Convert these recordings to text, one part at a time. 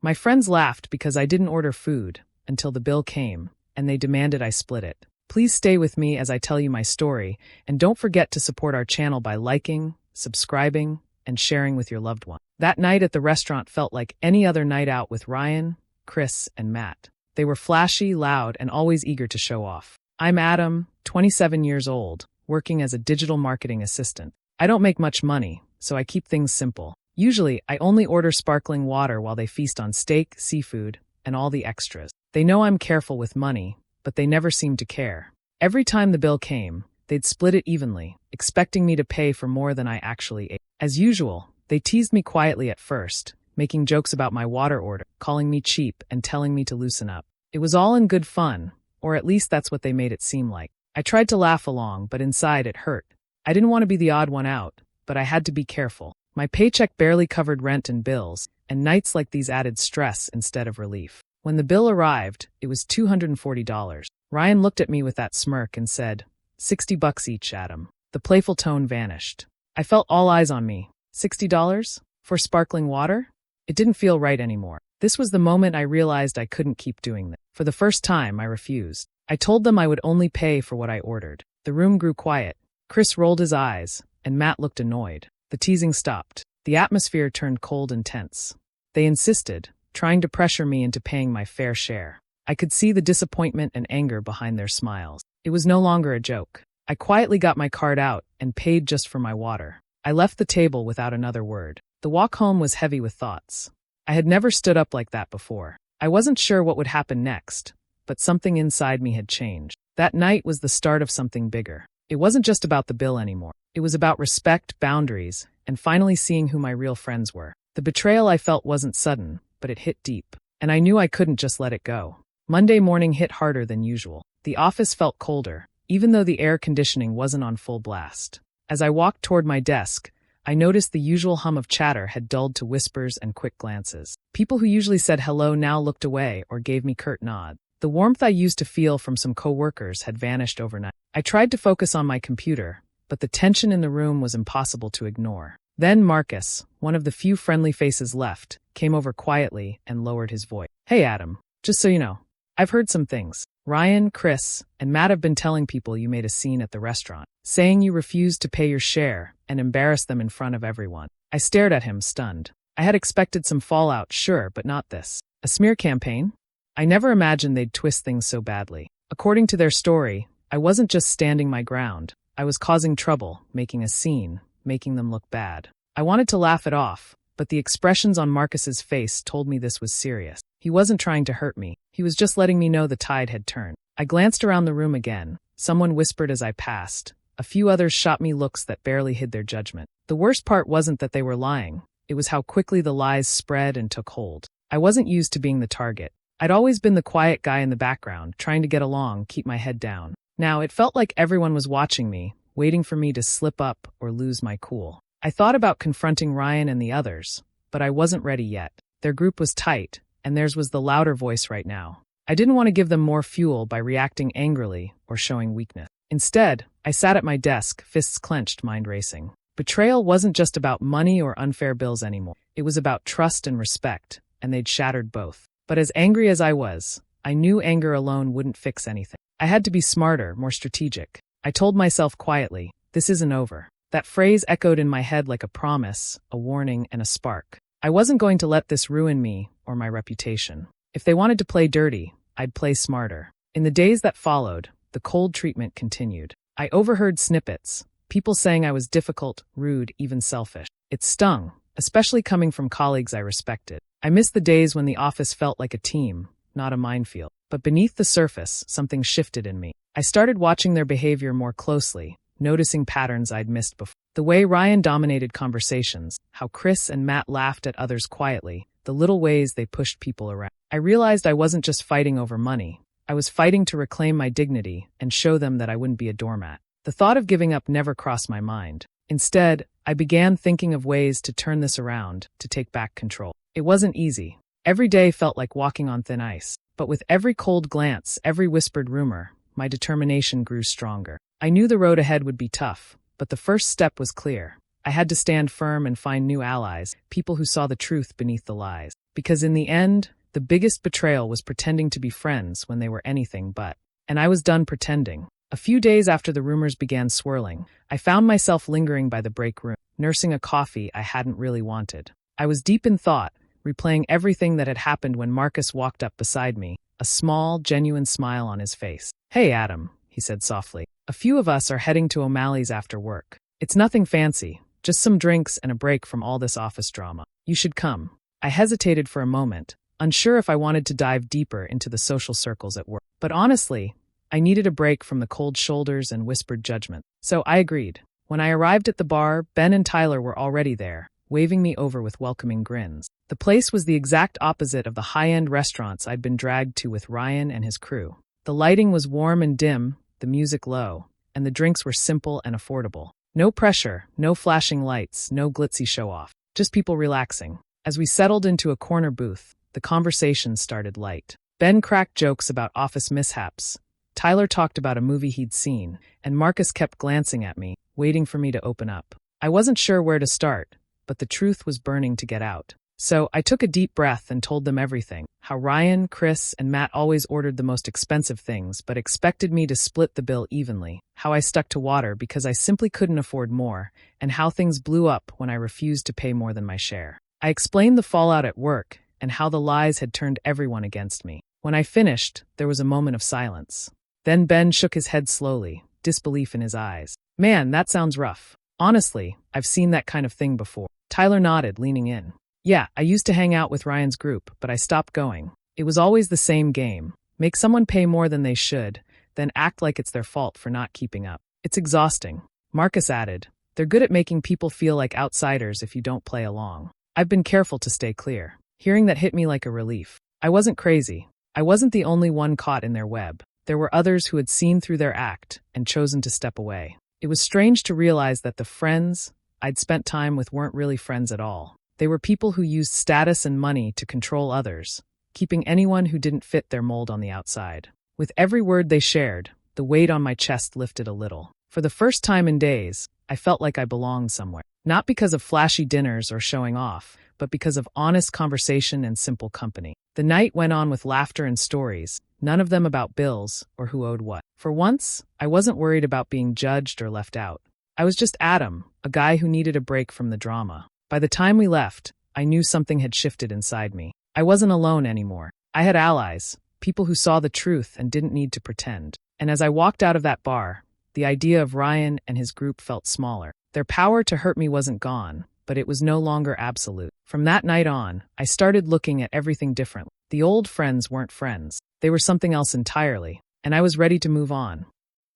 My friends laughed because I didn't order food until the bill came, and they demanded I split it. Please stay with me as I tell you my story, and don't forget to support our channel by liking, subscribing, and sharing with your loved one. That night at the restaurant felt like any other night out with Ryan, Chris, and Matt. They were flashy, loud, and always eager to show off. I'm Adam, 27 years old, working as a digital marketing assistant. I don't make much money, so I keep things simple. Usually, I only order sparkling water while they feast on steak, seafood, and all the extras. They know I'm careful with money, but they never seem to care. Every time the bill came, they'd split it evenly, expecting me to pay for more than I actually ate. As usual, they teased me quietly at first, making jokes about my water order, calling me cheap, and telling me to loosen up. It was all in good fun, or at least that's what they made it seem like. I tried to laugh along, but inside it hurt. I didn't want to be the odd one out, but I had to be careful. My paycheck barely covered rent and bills, and nights like these added stress instead of relief. When the bill arrived, it was $240. Ryan looked at me with that smirk and said, $60 each, Adam. The playful tone vanished. I felt all eyes on me. $60? For sparkling water? It didn't feel right anymore. This was the moment I realized I couldn't keep doing this. For the first time, I refused. I told them I would only pay for what I ordered. The room grew quiet. Chris rolled his eyes, and Matt looked annoyed. The teasing stopped. The atmosphere turned cold and tense. They insisted, trying to pressure me into paying my fair share. I could see the disappointment and anger behind their smiles. It was no longer a joke. I quietly got my card out and paid just for my water. I left the table without another word. The walk home was heavy with thoughts. I had never stood up like that before. I wasn't sure what would happen next, but something inside me had changed. That night was the start of something bigger. It wasn't just about the bill anymore. It was about respect, boundaries, and finally seeing who my real friends were. The betrayal I felt wasn't sudden, but it hit deep, and I knew I couldn't just let it go. Monday morning hit harder than usual. The office felt colder, even though the air conditioning wasn't on full blast. As I walked toward my desk, I noticed the usual hum of chatter had dulled to whispers and quick glances. People who usually said hello now looked away or gave me curt nods. The warmth I used to feel from some coworkers had vanished overnight. I tried to focus on my computer, but the tension in the room was impossible to ignore. Then Marcus, one of the few friendly faces left, came over quietly and lowered his voice. Hey Adam, just so you know, I've heard some things. Ryan, Chris, and Matt have been telling people you made a scene at the restaurant, saying you refused to pay your share and embarrassed them in front of everyone. I stared at him, stunned. I had expected some fallout, sure, but not this. A smear campaign? I never imagined they'd twist things so badly. According to their story, I wasn't just standing my ground. I was causing trouble, making a scene, making them look bad. I wanted to laugh it off, but the expressions on Marcus's face told me this was serious. He wasn't trying to hurt me. He was just letting me know the tide had turned. I glanced around the room again. Someone whispered as I passed. A few others shot me looks that barely hid their judgment. The worst part wasn't that they were lying. It was how quickly the lies spread and took hold. I wasn't used to being the target. I'd always been the quiet guy in the background, trying to get along, keep my head down. Now it felt like everyone was watching me, waiting for me to slip up or lose my cool. I thought about confronting Ryan and the others, but I wasn't ready yet. Their group was tight, and theirs was the louder voice right now. I didn't want to give them more fuel by reacting angrily or showing weakness. Instead, I sat at my desk, fists clenched, mind racing. Betrayal wasn't just about money or unfair bills anymore. It was about trust and respect, and they'd shattered both. But as angry as I was, I knew anger alone wouldn't fix anything. I had to be smarter, more strategic. I told myself quietly, this isn't over. That phrase echoed in my head like a promise, a warning, and a spark. I wasn't going to let this ruin me or my reputation. If they wanted to play dirty, I'd play smarter. In the days that followed, the cold treatment continued. I overheard snippets, people saying I was difficult, rude, even selfish. It stung, especially coming from colleagues I respected. I missed the days when the office felt like a team, not a minefield. But beneath the surface, something shifted in me. I started watching their behavior more closely, noticing patterns I'd missed before. The way Ryan dominated conversations, how Chris and Matt laughed at others quietly, the little ways they pushed people around. I realized I wasn't just fighting over money. I was fighting to reclaim my dignity and show them that I wouldn't be a doormat. The thought of giving up never crossed my mind. Instead, I began thinking of ways to turn this around, to take back control. It wasn't easy. Every day felt like walking on thin ice. But with every cold glance, every whispered rumor, my determination grew stronger. I knew the road ahead would be tough, but the first step was clear. I had to stand firm and find new allies, people who saw the truth beneath the lies. Because in the end, the biggest betrayal was pretending to be friends when they were anything but. And I was done pretending. A few days after the rumors began swirling, I found myself lingering by the break room, nursing a coffee I hadn't really wanted. I was deep in thought, replaying everything that had happened when Marcus walked up beside me, a small, genuine smile on his face. "Hey, Adam," he said softly. "A few of us are heading to O'Malley's after work. It's nothing fancy, just some drinks and a break from all this office drama. You should come." I hesitated for a moment, unsure if I wanted to dive deeper into the social circles at work. But honestly, I needed a break from the cold shoulders and whispered judgment. So I agreed. When I arrived at the bar, Ben and Tyler were already there, waving me over with welcoming grins. The place was the exact opposite of the high-end restaurants I'd been dragged to with Ryan and his crew. The lighting was warm and dim, the music low, and the drinks were simple and affordable. No pressure, no flashing lights, no glitzy show-off, just people relaxing. As we settled into a corner booth, the conversation started light. Ben cracked jokes about office mishaps. Tyler talked about a movie he'd seen, and Marcus kept glancing at me, waiting for me to open up. I wasn't sure where to start, but the truth was burning to get out. So I took a deep breath and told them everything. How Ryan, Chris, and Matt always ordered the most expensive things but expected me to split the bill evenly. How I stuck to water because I simply couldn't afford more, and how things blew up when I refused to pay more than my share. I explained the fallout at work and how the lies had turned everyone against me. When I finished, there was a moment of silence. Then Ben shook his head slowly, disbelief in his eyes. "Man, that sounds rough. Honestly, I've seen that kind of thing before." Tyler nodded, leaning in. "Yeah, I used to hang out with Ryan's group, but I stopped going. It was always the same game. Make someone pay more than they should, then act like it's their fault for not keeping up. It's exhausting." Marcus added, "They're good at making people feel like outsiders if you don't play along." I've been careful to stay clear. Hearing that hit me like a relief. I wasn't crazy. I wasn't the only one caught in their web. There were others who had seen through their act and chosen to step away. It was strange to realize that the friends I'd spent time with weren't really friends at all. They were people who used status and money to control others, keeping anyone who didn't fit their mold on the outside. With every word they shared, the weight on my chest lifted a little. For the first time in days, I felt like I belonged somewhere. Not because of flashy dinners or showing off, but because of honest conversation and simple company. The night went on with laughter and stories, none of them about bills or who owed what. For once, I wasn't worried about being judged or left out. I was just Adam, a guy who needed a break from the drama. By the time we left, I knew something had shifted inside me. I wasn't alone anymore. I had allies, people who saw the truth and didn't need to pretend. And as I walked out of that bar, the idea of Ryan and his group felt smaller. Their power to hurt me wasn't gone, but it was no longer absolute. From that night on, I started looking at everything differently. The old friends weren't friends. They were something else entirely, and I was ready to move on.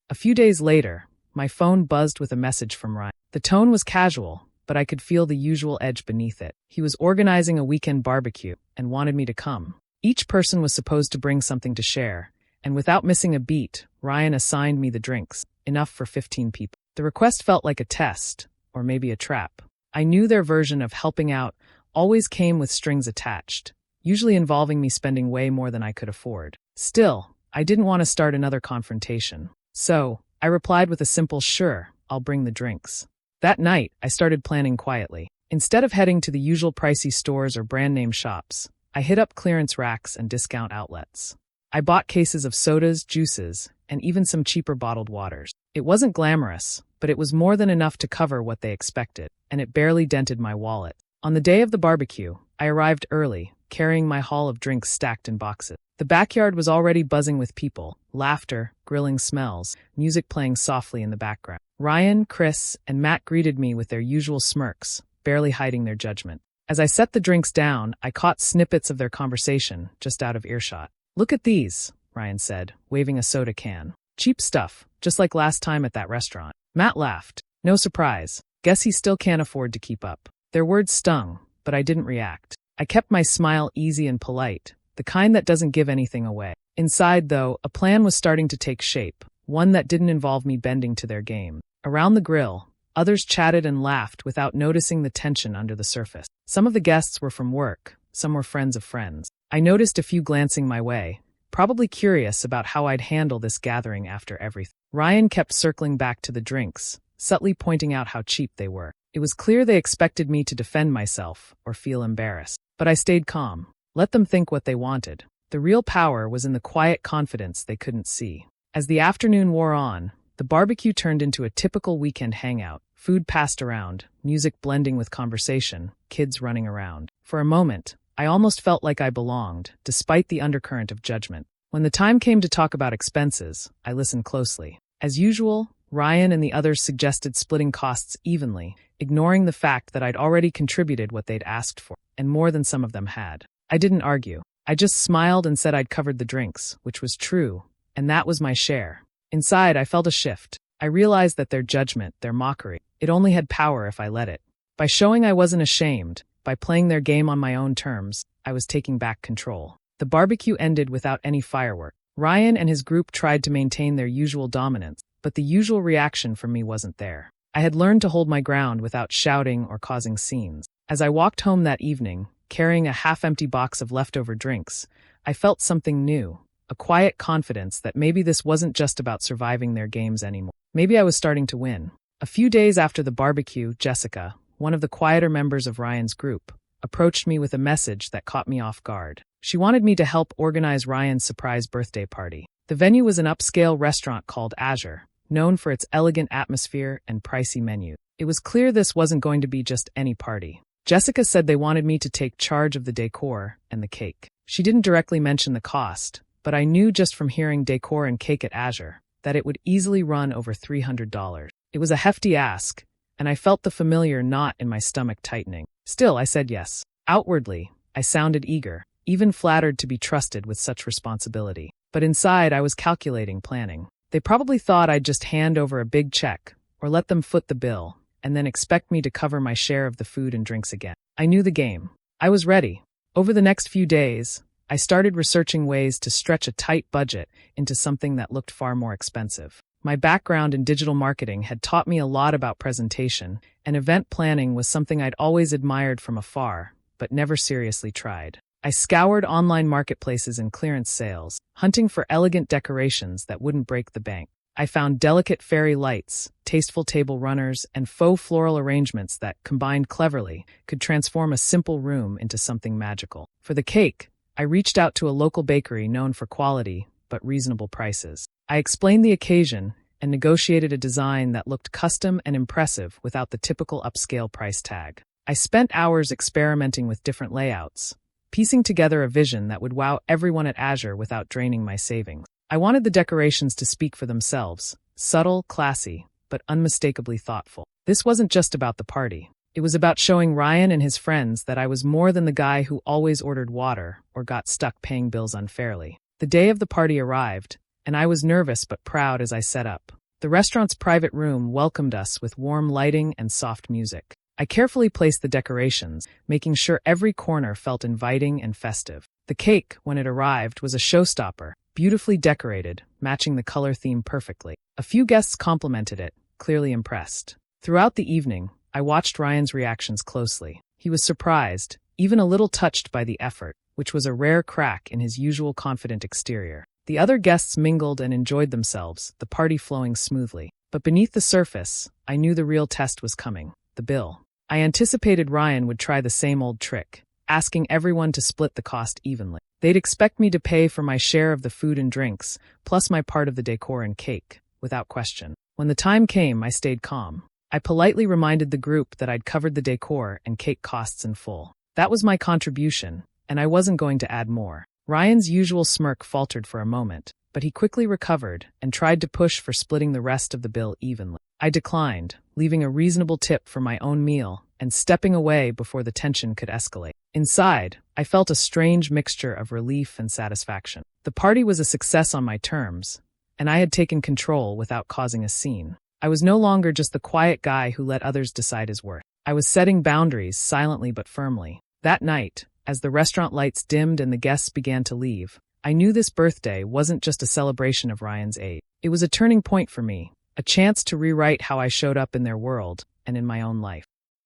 A few days later, my phone buzzed with a message from Ryan. The tone was casual, but I could feel the usual edge beneath it. He was organizing a weekend barbecue and wanted me to come. Each person was supposed to bring something to share, and without missing a beat, Ryan assigned me the drinks, enough for 15 people. The request felt like a test, or maybe a trap. I knew their version of helping out always came with strings attached, usually involving me spending way more than I could afford. Still, I didn't want to start another confrontation. So, I replied with a simple "sure, I'll bring the drinks." That night, I started planning quietly. Instead of heading to the usual pricey stores or brand-name shops, I hit up clearance racks and discount outlets. I bought cases of sodas, juices, and even some cheaper bottled waters. It wasn't glamorous, but it was more than enough to cover what they expected, and it barely dented my wallet. On the day of the barbecue, I arrived early, carrying my haul of drinks stacked in boxes. The backyard was already buzzing with people, laughter, grilling smells, music playing softly in the background. Ryan, Chris, and Matt greeted me with their usual smirks, barely hiding their judgment. As I set the drinks down, I caught snippets of their conversation, just out of earshot. "Look at these," Ryan said, waving a soda can. "Cheap stuff, just like last time at that restaurant." Matt laughed. "No surprise. Guess he still can't afford to keep up." Their words stung, but I didn't react. I kept my smile easy and polite, the kind that doesn't give anything away. Inside, though, a plan was starting to take shape, one that didn't involve me bending to their game. Around the grill, others chatted and laughed without noticing the tension under the surface. Some of the guests were from work, some were friends of friends. I noticed a few glancing my way, probably curious about how I'd handle this gathering after everything. Ryan kept circling back to the drinks, subtly pointing out how cheap they were. It was clear they expected me to defend myself or feel embarrassed. But I stayed calm. Let them think what they wanted. The real power was in the quiet confidence they couldn't see. As the afternoon wore on, the barbecue turned into a typical weekend hangout. Food passed around, music blending with conversation, kids running around. For a moment, I almost felt like I belonged, despite the undercurrent of judgment. When the time came to talk about expenses, I listened closely. As usual, Ryan and the others suggested splitting costs evenly, ignoring the fact that I'd already contributed what they'd asked for, and more than some of them had. I didn't argue. I just smiled and said I'd covered the drinks, which was true, and that was my share. Inside, I felt a shift. I realized that their judgment, their mockery, it only had power if I let it. By showing I wasn't ashamed, by playing their game on my own terms, I was taking back control. The barbecue ended without any firework. Ryan and his group tried to maintain their usual dominance, but the usual reaction from me wasn't there. I had learned to hold my ground without shouting or causing scenes. As I walked home that evening, carrying a half-empty box of leftover drinks, I felt something new, a quiet confidence that maybe this wasn't just about surviving their games anymore. Maybe I was starting to win. A few days after the barbecue, Jessica, one of the quieter members of Ryan's group, approached me with a message that caught me off guard. She wanted me to help organize Ryan's surprise birthday party. The venue was an upscale restaurant called Azure, known for its elegant atmosphere and pricey menu. It was clear this wasn't going to be just any party. Jessica said they wanted me to take charge of the decor and the cake. She didn't directly mention the cost, but I knew just from hearing decor and cake at Azure that it would easily run over $300. It was a hefty ask, and I felt the familiar knot in my stomach tightening. Still, I said yes. Outwardly, I sounded eager, even flattered to be trusted with such responsibility. But inside, I was calculating, planning. They probably thought I'd just hand over a big check, or let them foot the bill, and then expect me to cover my share of the food and drinks again. I knew the game. I was ready. Over the next few days, I started researching ways to stretch a tight budget into something that looked far more expensive. My background in digital marketing had taught me a lot about presentation, and event planning was something I'd always admired from afar, but never seriously tried. I scoured online marketplaces and clearance sales, hunting for elegant decorations that wouldn't break the bank. I found delicate fairy lights, tasteful table runners, and faux floral arrangements that, combined cleverly, could transform a simple room into something magical. For the cake, I reached out to a local bakery known for quality, but reasonable prices. I explained the occasion and negotiated a design that looked custom and impressive without the typical upscale price tag. I spent hours experimenting with different layouts, piecing together a vision that would wow everyone at Azure without draining my savings. I wanted the decorations to speak for themselves, subtle, classy, but unmistakably thoughtful. This wasn't just about the party. It was about showing Ryan and his friends that I was more than the guy who always ordered water or got stuck paying bills unfairly. The day of the party arrived, and I was nervous but proud as I set up. The restaurant's private room welcomed us with warm lighting and soft music. I carefully placed the decorations, making sure every corner felt inviting and festive. The cake, when it arrived, was a showstopper, beautifully decorated, matching the color theme perfectly. A few guests complimented it, clearly impressed. Throughout the evening, I watched Ryan's reactions closely. He was surprised, even a little touched by the effort, which was a rare crack in his usual confident exterior. The other guests mingled and enjoyed themselves, the party flowing smoothly. But beneath the surface, I knew the real test was coming: the bill. I anticipated Ryan would try the same old trick, asking everyone to split the cost evenly. They'd expect me to pay for my share of the food and drinks, plus my part of the decor and cake, without question. When the time came, I stayed calm. I politely reminded the group that I'd covered the decor and cake costs in full. That was my contribution, and I wasn't going to add more. Ryan's usual smirk faltered for a moment, but he quickly recovered and tried to push for splitting the rest of the bill evenly. I declined, leaving a reasonable tip for my own meal and stepping away before the tension could escalate. Inside, I felt a strange mixture of relief and satisfaction. The party was a success on my terms, and I had taken control without causing a scene. I was no longer just the quiet guy who let others decide his worth. I was setting boundaries silently but firmly. That night, as the restaurant lights dimmed and the guests began to leave, I knew this birthday wasn't just a celebration of Ryan's age. It was a turning point for me, a chance to rewrite how I showed up in their world and in my own life.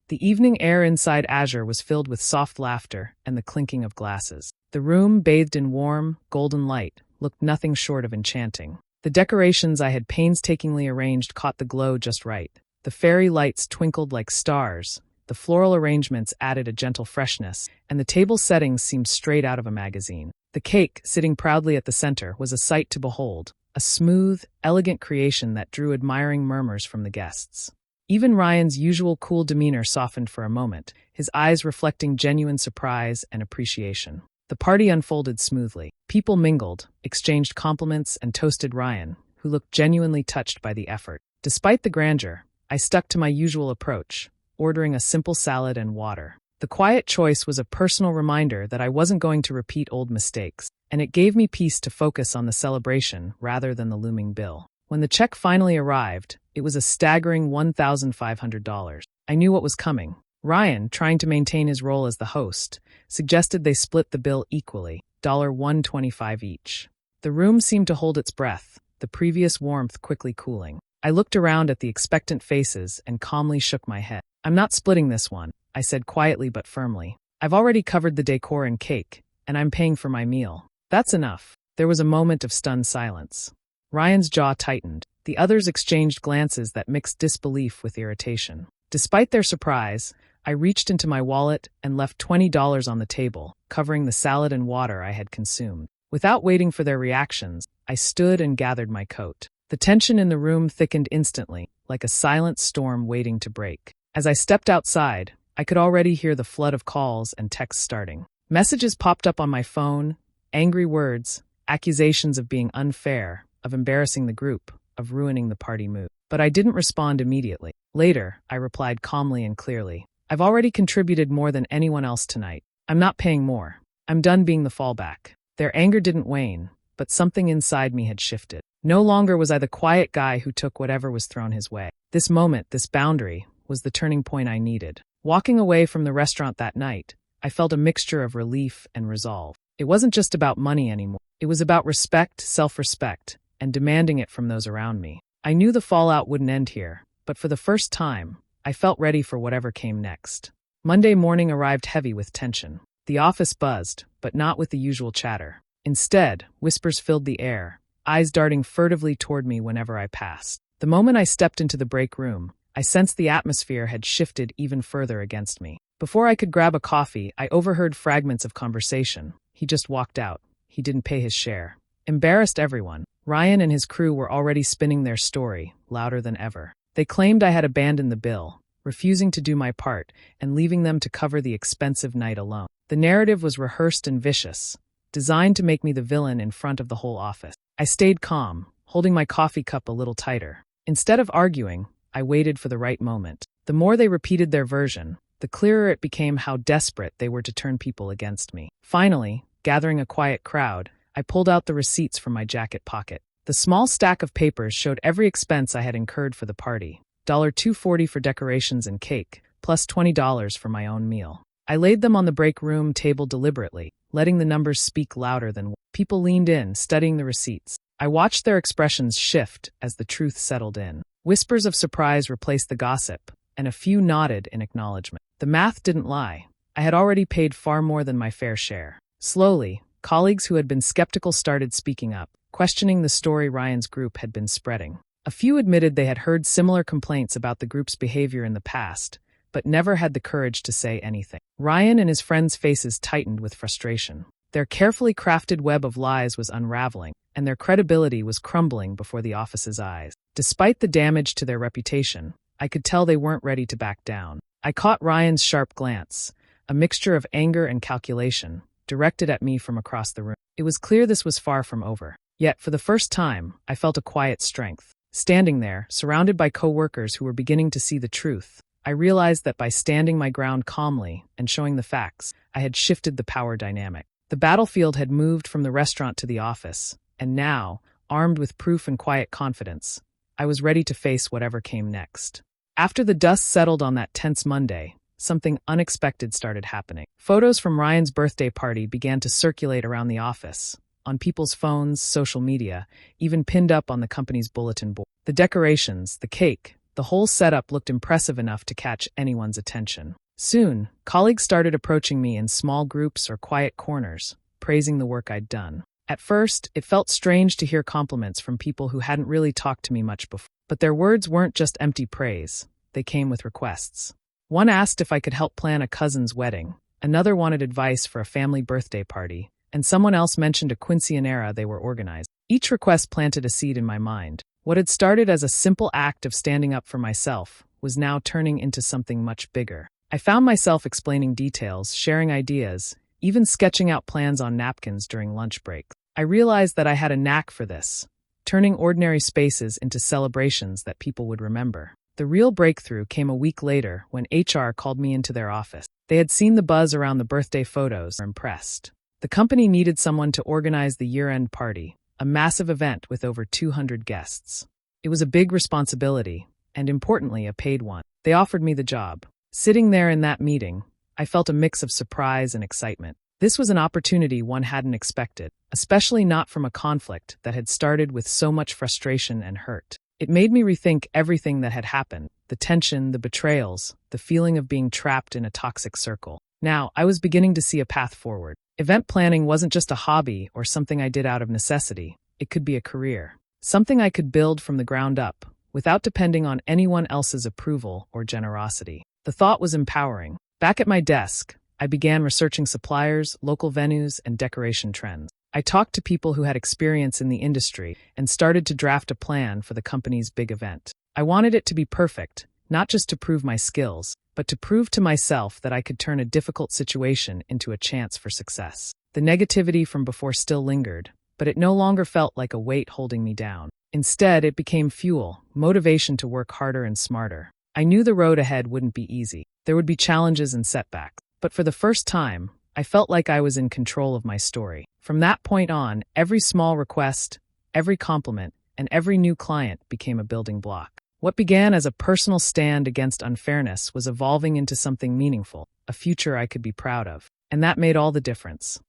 The evening air inside Azure was filled with soft laughter and the clinking of glasses. The room, bathed in warm, golden light, looked nothing short of enchanting. The decorations I had painstakingly arranged caught the glow just right. The fairy lights twinkled like stars, The floral arrangements added a gentle freshness, and the table settings seemed straight out of a magazine. The cake, sitting proudly at the center, was a sight to behold, a smooth, elegant creation that drew admiring murmurs from the guests. Even Ryan's usual cool demeanor softened for a moment, his eyes reflecting genuine surprise and appreciation. The party unfolded smoothly. People mingled, exchanged compliments, and toasted Ryan, who looked genuinely touched by the effort. Despite the grandeur, I stuck to my usual approach, ordering a simple salad and water. The quiet choice was a personal reminder that I wasn't going to repeat old mistakes, and it gave me peace to focus on the celebration rather than the looming bill. When the check finally arrived, it was a staggering $1,500. I knew what was coming. Ryan, trying to maintain his role as the host, suggested they split the bill equally, $125 each. The room seemed to hold its breath, the previous warmth quickly cooling. I looked around at the expectant faces and calmly shook my head. "I'm not splitting this one," I said quietly but firmly. "I've already covered the decor and cake, and I'm paying for my meal." "That's enough." There was a moment of stunned silence. Ryan's jaw tightened. The others exchanged glances that mixed disbelief with irritation. Despite their surprise, I reached into my wallet and left $20 on the table, covering the salad and water I had consumed. Without waiting for their reactions, I stood and gathered my coat. The tension in the room thickened instantly, like a silent storm waiting to break. As I stepped outside, I could already hear the flood of calls and texts starting. Messages popped up on my phone, angry words, accusations of being unfair, of embarrassing the group, of ruining the party mood. But I didn't respond immediately. Later, I replied calmly and clearly. "I've already contributed more than anyone else tonight. I'm not paying more. I'm done being the fallback." Their anger didn't wane, but something inside me had shifted. No longer was I the quiet guy who took whatever was thrown his way. This moment, this boundary, was the turning point I needed. Walking away from the restaurant that night, I felt a mixture of relief and resolve. It wasn't just about money anymore. It was about respect, self-respect, and demanding it from those around me. I knew the fallout wouldn't end here, but for the first time, I felt ready for whatever came next. Monday morning arrived heavy with tension. The office buzzed, but not with the usual chatter. Instead, whispers filled the air, eyes darting furtively toward me whenever I passed. The moment I stepped into the break room, I sensed the atmosphere had shifted even further against me. Before I could grab a coffee, I overheard fragments of conversation. "He just walked out. He didn't pay his share." Embarrassed everyone. Ryan and his crew were already spinning their story, louder than ever. They claimed I had abandoned the bill, refusing to do my part, and leaving them to cover the expensive night alone. The narrative was rehearsed and vicious, designed to make me the villain in front of the whole office. I stayed calm, holding my coffee cup a little tighter. Instead of arguing, I waited for the right moment. The more they repeated their version, the clearer it became how desperate they were to turn people against me. Finally, gathering a quiet crowd, I pulled out the receipts from my jacket pocket. The small stack of papers showed every expense I had incurred for the party. $240 for decorations and cake, plus $20 for my own meal. I laid them on the break room table deliberately, letting the numbers speak louder than words. People leaned in, studying the receipts. I watched their expressions shift as the truth settled in. Whispers of surprise replaced the gossip, and a few nodded in acknowledgement. The math didn't lie. I had already paid far more than my fair share. Slowly, colleagues who had been skeptical started speaking up, questioning the story Ryan's group had been spreading. A few admitted they had heard similar complaints about the group's behavior in the past, but never had the courage to say anything. Ryan and his friends' faces tightened with frustration. Their carefully crafted web of lies was unraveling, and their credibility was crumbling before the office's eyes. Despite the damage to their reputation, I could tell they weren't ready to back down. I caught Ryan's sharp glance, a mixture of anger and calculation, directed at me from across the room. It was clear this was far from over. Yet, for the first time, I felt a quiet strength. Standing there, surrounded by co-workers who were beginning to see the truth, I realized that by standing my ground calmly and showing the facts, I had shifted the power dynamic. The battlefield had moved from the restaurant to the office, and now, armed with proof and quiet confidence, I was ready to face whatever came next. After the dust settled on that tense Monday, something unexpected started happening. Photos from Ryan's birthday party began to circulate around the office, on people's phones, social media, even pinned up on the company's bulletin board. The decorations, the cake, the whole setup looked impressive enough to catch anyone's attention. Soon, colleagues started approaching me in small groups or quiet corners, praising the work I'd done. At first, it felt strange to hear compliments from people who hadn't really talked to me much before. But their words weren't just empty praise, they came with requests. One asked if I could help plan a cousin's wedding, another wanted advice for a family birthday party, and someone else mentioned a quinceañera they were organizing. Each request planted a seed in my mind. What had started as a simple act of standing up for myself was now turning into something much bigger. I found myself explaining details, sharing ideas, even sketching out plans on napkins during lunch breaks. I realized that I had a knack for this, turning ordinary spaces into celebrations that people would remember. The real breakthrough came a week later when HR called me into their office. They had seen the buzz around the birthday photos and were impressed. The company needed someone to organize the year-end party, a massive event with over 200 guests. It was a big responsibility, and importantly, a paid one. They offered me the job. Sitting there in that meeting, I felt a mix of surprise and excitement. This was an opportunity one hadn't expected, especially not from a conflict that had started with so much frustration and hurt. It made me rethink everything that had happened, the tension, the betrayals, the feeling of being trapped in a toxic circle. Now, I was beginning to see a path forward. Event planning wasn't just a hobby or something I did out of necessity. It could be a career, something I could build from the ground up, without depending on anyone else's approval or generosity. The thought was empowering. Back at my desk, I began researching suppliers, local venues, and decoration trends. I talked to people who had experience in the industry and started to draft a plan for the company's big event. I wanted it to be perfect, not just to prove my skills, but to prove to myself that I could turn a difficult situation into a chance for success. The negativity from before still lingered, but it no longer felt like a weight holding me down. Instead, it became fuel, motivation to work harder and smarter. I knew the road ahead wouldn't be easy. There would be challenges and setbacks. But for the first time, I felt like I was in control of my story. From that point on, every small request, every compliment, and every new client became a building block. What began as a personal stand against unfairness was evolving into something meaningful, a future I could be proud of. And that made all the difference.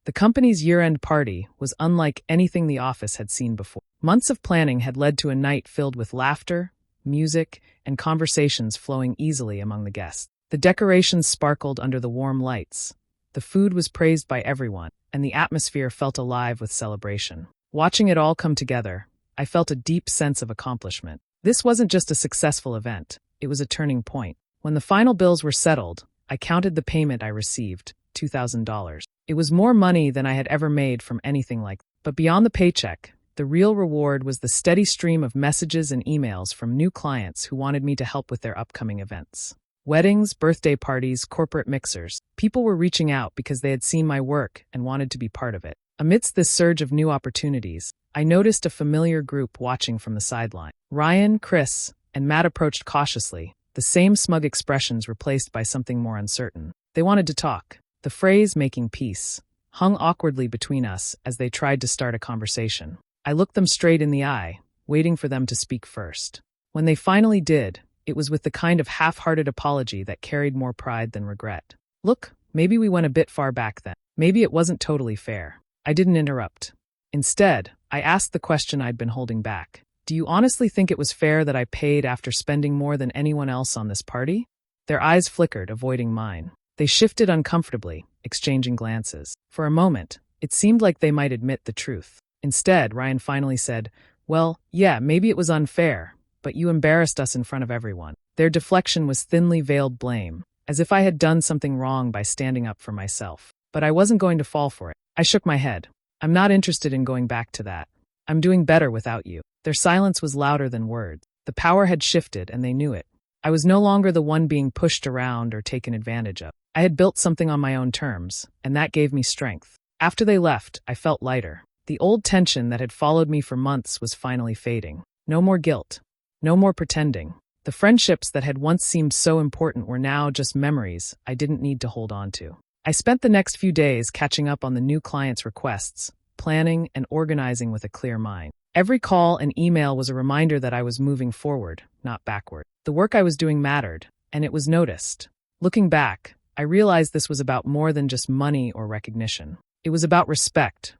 The company's year-end party was unlike anything the office had seen before. Months of planning had led to a night filled with laughter, music, and conversations flowing easily among the guests. The decorations sparkled under the warm lights. The food was praised by everyone, and the atmosphere felt alive with celebration. Watching it all come together, I felt a deep sense of accomplishment. This wasn't just a successful event, it was a turning point. When the final bills were settled, I counted the payment I received, $2,000. It was more money than I had ever made from anything like that. But beyond the paycheck, the real reward was the steady stream of messages and emails from new clients who wanted me to help with their upcoming events. Weddings, birthday parties, corporate mixers. People were reaching out because they had seen my work and wanted to be part of it. Amidst this surge of new opportunities, I noticed a familiar group watching from the sideline. Ryan, Chris, and Matt approached cautiously, the same smug expressions replaced by something more uncertain. They wanted to talk. The phrase "making peace" hung awkwardly between us as they tried to start a conversation. I looked them straight in the eye, waiting for them to speak first. When they finally did, it was with the kind of half-hearted apology that carried more pride than regret. Look, maybe we went a bit far back then. Maybe it wasn't totally fair. I didn't interrupt. Instead, I asked the question I'd been holding back. Do you honestly think it was fair that I paid after spending more than anyone else on this party? Their eyes flickered, avoiding mine. They shifted uncomfortably, exchanging glances. For a moment, it seemed like they might admit the truth. Instead, Ryan finally said, "Well, yeah, maybe it was unfair, but you embarrassed us in front of everyone." Their deflection was thinly veiled blame, as if I had done something wrong by standing up for myself. But I wasn't going to fall for it. I shook my head. I'm not interested in going back to that. I'm doing better without you. Their silence was louder than words. The power had shifted, and they knew it. I was no longer the one being pushed around or taken advantage of. I had built something on my own terms, and that gave me strength. After they left, I felt lighter. The old tension that had followed me for months was finally fading. No more guilt. No more pretending. The friendships that had once seemed so important were now just memories I didn't need to hold on to. I spent the next few days catching up on the new clients' requests, planning and organizing with a clear mind. Every call and email was a reminder that I was moving forward, not backward. The work I was doing mattered, and it was noticed. Looking back, I realized this was about more than just money or recognition. It was about respect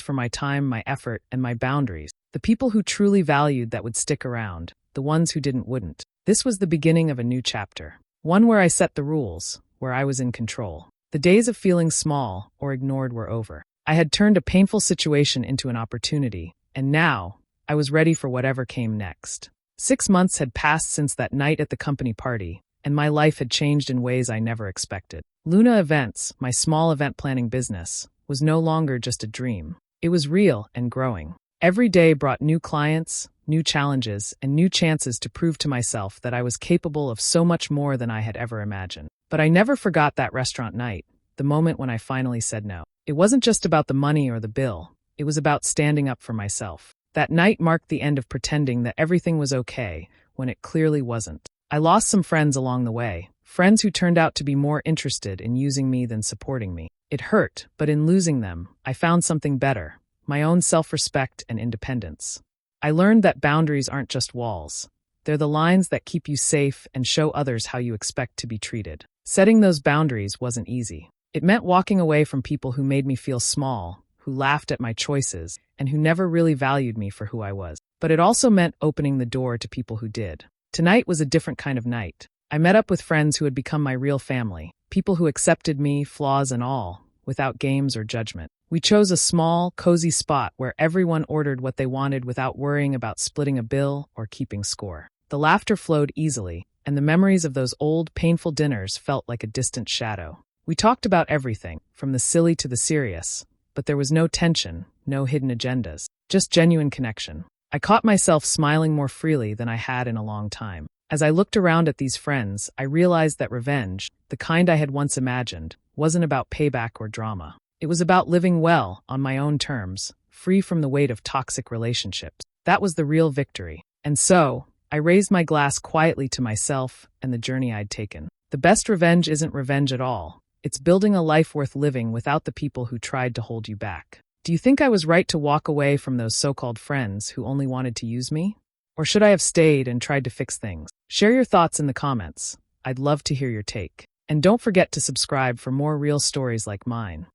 for my time, my effort, and my boundaries. The people who truly valued that would stick around, the ones who didn't wouldn't. This was the beginning of a new chapter, one where I set the rules, where I was in control. The days of feeling small or ignored were over. I had turned a painful situation into an opportunity, and now I was ready for whatever came next. 6 months had passed since that night at the company party, and my life had changed in ways I never expected. Luna Events, my small event planning business, was no longer just a dream. It was real and growing. Every day brought new clients, new challenges, and new chances to prove to myself that I was capable of so much more than I had ever imagined. But I never forgot that restaurant night, the moment when I finally said no. It wasn't just about the money or the bill. It was about standing up for myself. That night marked the end of pretending that everything was okay when it clearly wasn't. I lost some friends along the way, friends who turned out to be more interested in using me than supporting me. It hurt, but in losing them, I found something better, my own self-respect and independence. I learned that boundaries aren't just walls. They're the lines that keep you safe and show others how you expect to be treated. Setting those boundaries wasn't easy. It meant walking away from people who made me feel small, who laughed at my choices, and who never really valued me for who I was. But it also meant opening the door to people who did. Tonight was a different kind of night. I met up with friends who had become my real family, people who accepted me, flaws and all, without games or judgment. We chose a small, cozy spot where everyone ordered what they wanted without worrying about splitting a bill or keeping score. The laughter flowed easily, and the memories of those old, painful dinners felt like a distant shadow. We talked about everything, from the silly to the serious, but there was no tension, no hidden agendas, just genuine connection. I caught myself smiling more freely than I had in a long time. As I looked around at these friends, I realized that revenge, the kind I had once imagined, wasn't about payback or drama. It was about living well, on my own terms, free from the weight of toxic relationships. That was the real victory. And so, I raised my glass quietly to myself and the journey I'd taken. The best revenge isn't revenge at all. It's building a life worth living without the people who tried to hold you back. Do you think I was right to walk away from those so-called friends who only wanted to use me? Or should I have stayed and tried to fix things? Share your thoughts in the comments. I'd love to hear your take. And don't forget to subscribe for more real stories like mine.